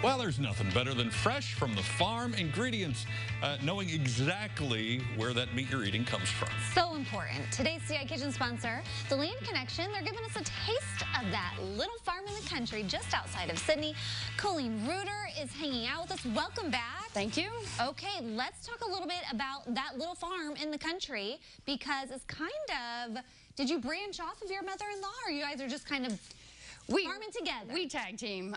Well, there's nothing better than fresh from the farm ingredients, knowing exactly where that meat you're eating comes from. So important. Today's CI Kitchen sponsor, The Land Connection, they're giving us a taste of that little farm in the country just outside of Sydney. Colleen Reuter is hanging out with us. Welcome back. Thank you. Okay, let's talk a little bit about that little farm in the country, because it's kind of, did you branch off of your mother-in-law, or you guys are just kind of farming together? We tag team.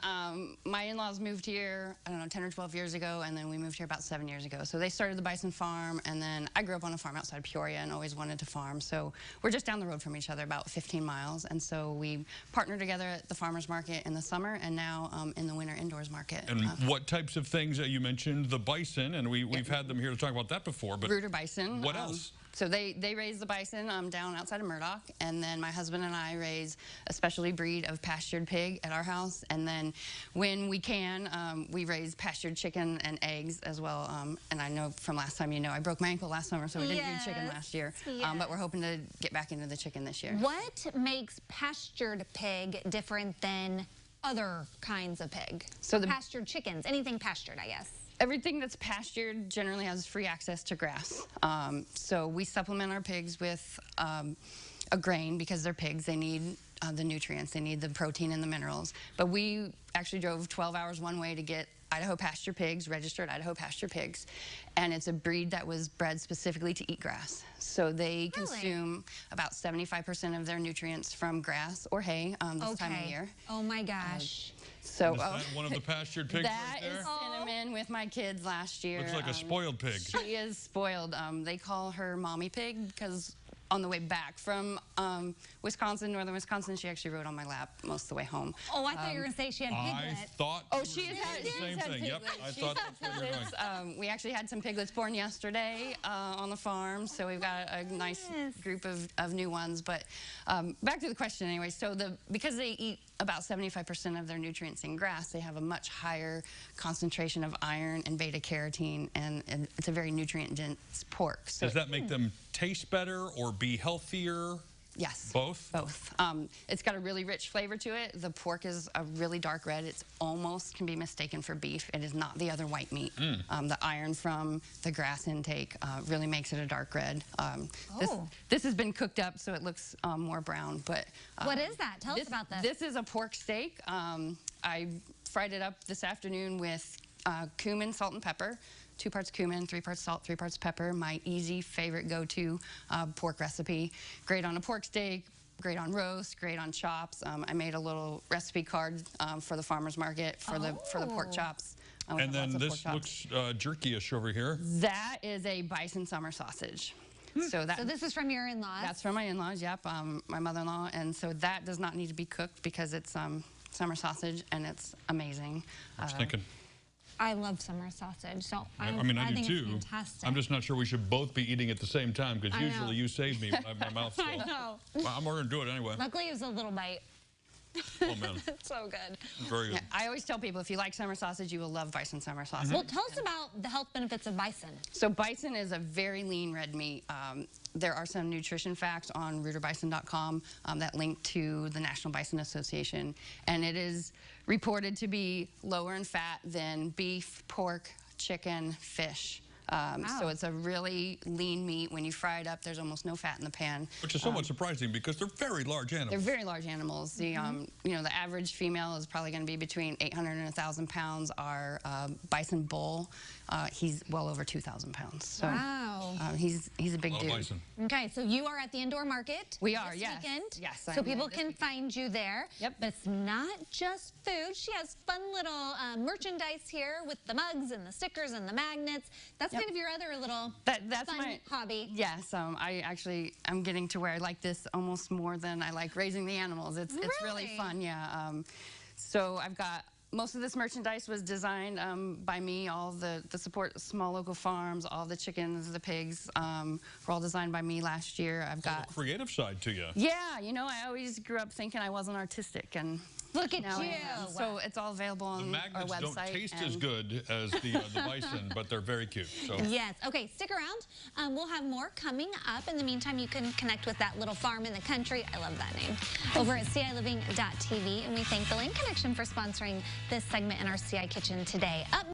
My in-laws moved here, I don't know, 10 or 12 years ago, and then we moved here about 7 years ago. So they started the Bison farm, and then I grew up on a farm outside of Peoria and always wanted to farm. So we're just down the road from each other, about 15 miles. And so we partner together at the farmer's market in the summer, and now in the winter indoors market. And what types of things? You mentioned the bison, and we've had them here to talk about that before. But Reuter bison. What else? So they raise the bison down outside of Murdoch, and then my husband and I raise a specialty breed of pastured pig at our house, and then when we can, we raise pastured chicken and eggs as well. And I know from last time, I broke my ankle last summer, so we didn't do chicken last year, but we're hoping to get back into the chicken this year. What makes pastured pig different than other kinds of pig? So the pastured chickens, anything pastured, I guess. Everything that's pastured generally has free access to grass. So we supplement our pigs with a grain because they're pigs. They need the nutrients. They need the protein and the minerals. But we actually drove 12 hours one way to get Idaho Pasture pigs, registered Idaho Pasture pigs. And it's a breed that was bred specifically to eat grass. So they consume about 75% of their nutrients from grass or hay this time of year. Oh my gosh. So is that one of the pastured pigs that right there? is Cinnamon with my kids last year. Looks like a spoiled pig. She is spoiled. They call her Mommy Pig because on the way back from Wisconsin, northern Wisconsin, she actually rode on my lap most of the way home. Oh, I thought you were going to say she had piglets. I thought she has had the same thing. Yep, I thought that's where you were going. We actually had some piglets born yesterday on the farm, so we've got a nice group of new ones. But back to the question anyway. So because they eat about 75% of their nutrients in grass, they have a much higher concentration of iron and beta carotene, and it's a very nutrient-dense pork. So does that make them taste better or be healthier? Yes. Both? Both. It's got a really rich flavor to it. The pork is a really dark red. It's almost can be mistaken for beef. It is not the other white meat. The iron from the grass intake really makes it a dark red. This has been cooked up so it looks more brown. But what is that? Tell us about this. This is a pork steak. I fried it up this afternoon with cumin, salt, and pepper. 2 parts cumin, 3 parts salt, 3 parts pepper. My easy favorite go-to pork recipe. Great on a pork steak, great on roast, great on chops. I made a little recipe card for the farmer's market for the pork chops. And then this looks jerky-ish over here. That is a Bison summer sausage. So this is from your in-laws? That's from my in-laws, yep, my mother-in-law. And so that does not need to be cooked because it's summer sausage and it's amazing. I was thinking. I love summer sausage, so I do too. It's fantastic. I'm just not sure we should both be eating at the same time, because usually you save me when I have my mouth full. I know. Well, I'm going to do it anyway. Luckily, it was a little bite. Oh, man. It's so good. Very good. Yeah, I always tell people, if you like summer sausage, you will love Bison summer sausage. Well, tell us about the health benefits of bison. So bison is a very lean red meat. There are some nutrition facts on reuterbison.com that link to the National Bison Association, and it is reported to be lower in fat than beef, pork, chicken, fish. So it's a really lean meat. When you fry it up, there's almost no fat in the pan. Which is somewhat surprising because they're very large animals. They're very large animals. The the average female is probably going to be between 800 and 1,000 pounds. Our bison bull, he's well over 2,000 pounds. So, wow. He's a big dude. Bison. Okay, so you are at the indoor market. We are, this yes. weekend. Yes. So people can find you there. Yep. But it's not just food. She has fun little merchandise here with the mugs and the stickers and the magnets. That's kind of your other little that's fun my hobby. Yes, I'm getting to where I like this almost more than I like raising the animals. It's really fun, yeah. So I've got most of this merchandise was designed by me. All the support small local farms, all the chickens, the pigs, were all designed by me last year. I've got a creative side to you. Yeah, I always grew up thinking I wasn't artistic, and Look at now I you. am. So it's all available The on our magnets website. don't taste as good as the bison, but they're very cute. So. Yes. Okay, stick around. We'll have more coming up. In the meantime, you can connect with that little farm in the country. I love that name. Over at CILiving.tv. And we thank the Land Connection for sponsoring this segment in our CI Kitchen today. Up